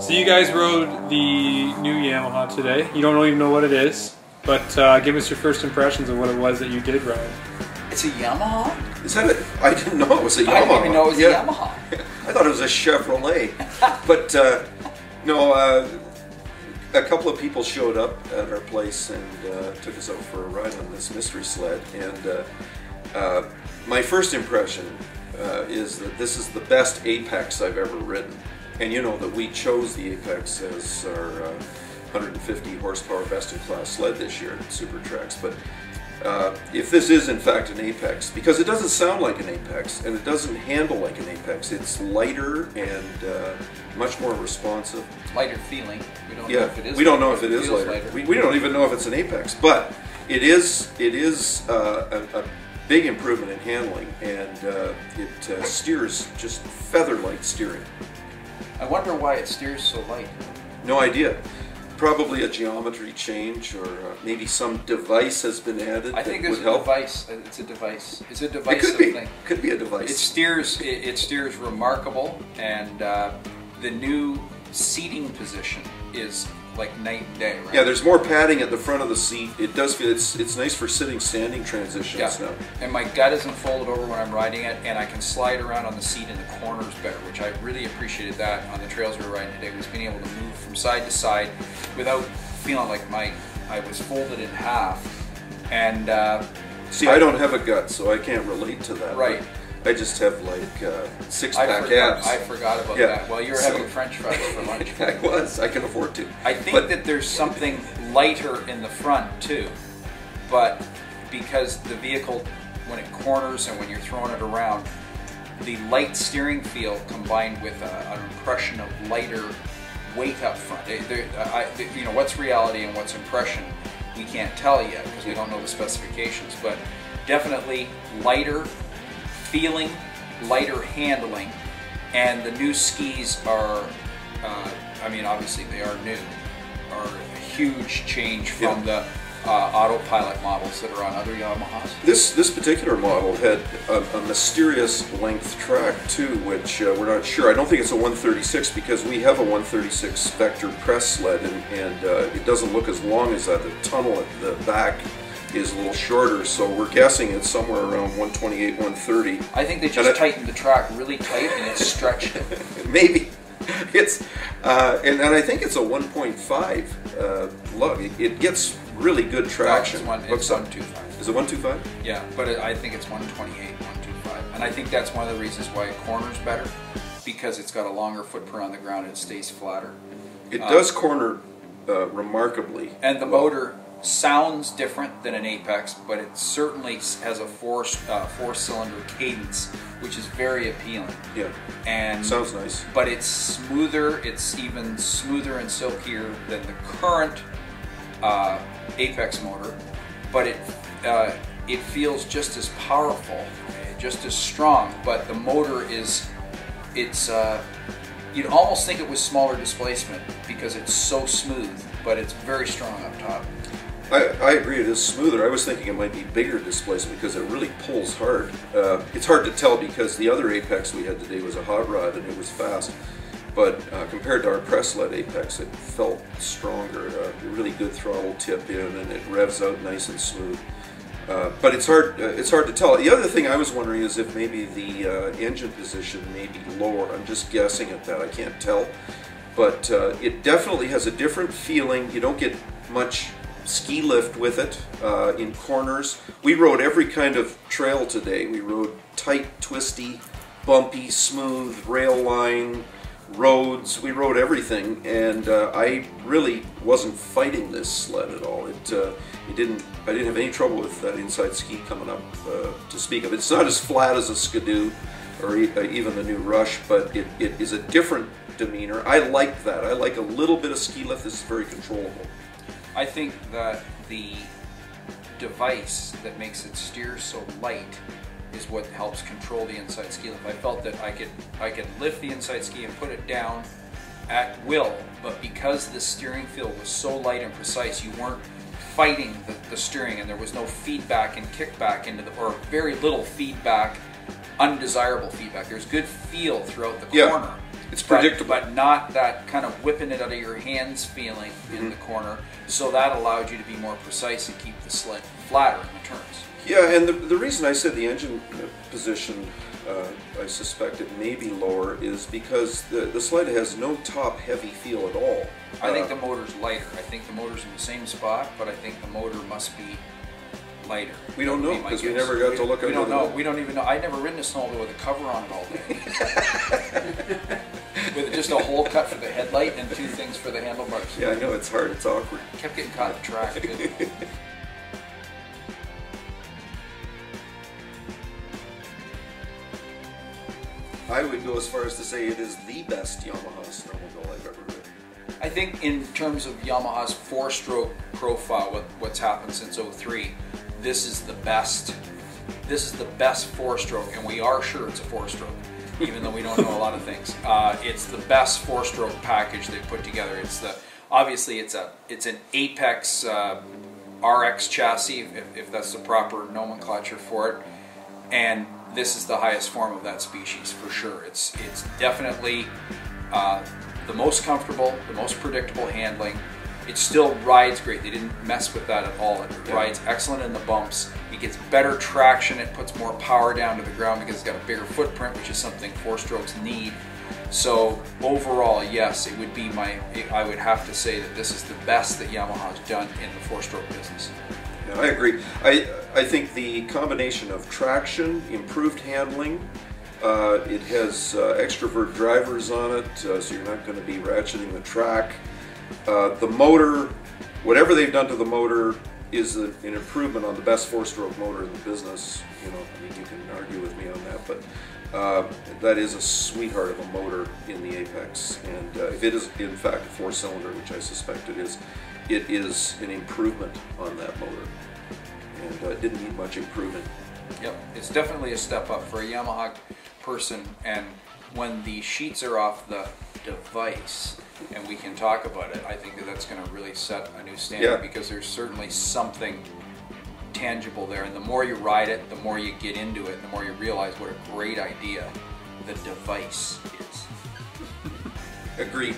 So you guys rode the new Yamaha today. You don't even know what it is, but give us your first impressions of what it was that you did ride. It's a Yamaha? Is that it? I didn't know it was a Yamaha. I didn't even know it was a Yamaha. I thought it was a Chevrolet. But no, a couple of people showed up at our place and took us out for a ride on this mystery sled. And my first impression is that this is the best Apex I've ever ridden. And you know that we chose the Apex as our 150 horsepower best in class sled this year at Supertrax. But if this is in fact an Apex, because it doesn't sound like an Apex and it doesn't handle like an Apex, it's lighter and much more responsive. Lighter feeling. We don't know if it is. We don't know if it is lighter. We don't even know if it's an Apex, but it is a big improvement in handling, and it steers just feather-light steering. I wonder why it steers so light. No idea. Probably a geometry change, or maybe some device has been added. I think that it's would help. device. It's a device. It's a device. It could be. Thing. Could be a device. It steers. It steers remarkable, and the new seating position is like night and day. Right? Yeah, there's more padding at the front of the seat. It does feel it's nice for sitting, standing transitions now. And my gut isn't folded over when I'm riding it, and I can slide around on the seat in the corners better, which I really appreciated that on the trails we were riding today, was being able to move from side to side without feeling like I was folded in half. And see, I don't have a gut, so I can't relate to that. Right. I just have like six-pack abs. I forgot about that. Well, you were having French fries for lunch. I was. I can afford to. I think that there's something lighter in the front too, but because the vehicle, when it corners and when you're throwing it around, the light steering feel combined with an impression of lighter weight up front. You know, what's reality and what's impression, we can't tell yet because we don't know the specifications, but definitely lighter feeling, lighter handling, and the new skis are, I mean, obviously they are new, are a huge change from the autopilot models that are on other Yamahas. This particular model had a mysterious length track too, which we're not sure. I don't think it's a 136 because we have a 136 vector press sled, and it doesn't look as long as that. The tunnel at the back is a little shorter, so we're guessing it's somewhere around 128, 130. I think they just tightened the track really tight and it's stretched it. Maybe. It's and I think it's a 1.5 lug. It gets really good traction. No, it's 125. Is it 125? Yeah, but I think it's 128, 125. And I think that's one of the reasons why it corners better, because it's got a longer footprint on the ground and it stays flatter. It does corner remarkably. And the motor sounds different than an Apex, but it certainly has a four-cylinder cadence, which is very appealing. Yeah, and sounds nice. But it's smoother. It's even smoother and silkier than the current Apex motor. But it feels just as powerful, just as strong. But the motor you'd almost think it was smaller displacement because it's so smooth, but it's very strong up top. I agree, it is smoother. I was thinking it might be bigger displacement because it really pulls hard. It's hard to tell because the other Apex we had today was a hot rod and it was fast. But compared to our press sled Apex, it felt stronger. Really good throttle tip in, and it revs out nice and smooth. But it's hard to tell. The other thing I was wondering is if maybe the engine position may be lower. I'm just guessing at that. I can't tell. But it definitely has a different feeling. You don't get much ski lift with it in corners. We rode every kind of trail today. We rode tight, twisty, bumpy, smooth, rail line, roads. We rode everything, and I really wasn't fighting this sled at all. I didn't have any trouble with that inside ski coming up to speak of. It's not as flat as a Skidoo or even the new Rush, but it is a different demeanor. I like that. I like a little bit of ski lift. This is very controllable. I think that the device that makes it steer so light is what helps control the inside ski lift. I felt that I could lift the inside ski and put it down at will, but because the steering feel was so light and precise, you weren't fighting the steering, and there was no feedback and kickback into or very little feedback, undesirable feedback. There's good feel throughout the corner. It's predictable. But not that kind of whipping it out of your hands feeling in the corner. So that allowed you to be more precise and keep the sled flatter in the turns. Yeah, and the reason I said the engine position, I suspect it may be lower, is because the sled has no top heavy feel at all. I think the motor's lighter. I think the motor's in the same spot, but I think the motor must be lighter. We don't know, because we never got to look at it. We don't know. We don't even know. I've never ridden a snowmobile with a cover on it all day. With just a hole cut for the headlight and 2 things for the handlebars. Yeah, I know, it's hard, it's awkward. Kept getting caught in the track, too. I would go as far as to say it is the best Yamaha snowmobile I've ever ridden. I think in terms of Yamaha's 4-stroke profile, what's happened since '03, this is the best. This is the best 4-stroke, and we are sure it's a 4-stroke, even though we don't know a lot of things. It's the best 4-stroke package they put together. It's obviously it's an Apex RX chassis, if that's the proper nomenclature for it, and this is the highest form of that species for sure. It's definitely the most comfortable, the most predictable handling. It still rides great. They didn't mess with that at all. It rides excellent in the bumps. It gets better traction. It puts more power down to the ground because it's got a bigger footprint, which is something 4-strokes need. So overall, yes, it would be I would have to say that this is the best that Yamaha's done in the 4-stroke business. Yeah, I agree. I think the combination of traction, improved handling, it has extrovert drivers on it, so you're not going to be ratcheting the track. The motor, whatever they've done to the motor, is an improvement on the best 4-stroke motor in the business. You know, I mean, you can argue with me on that, but that is a sweetheart of a motor in the Apex. And if it is in fact a 4-cylinder, which I suspect it is an improvement on that motor. And it didn't need much improvement. Yep, it's definitely a step up for a Yamaha person, and when the sheets are off the device and we can talk about it, I think that that's going to really set a new standard, because there's certainly something tangible there, and the more you ride it, the more you get into it, the more you realize what a great idea the device is. Agreed.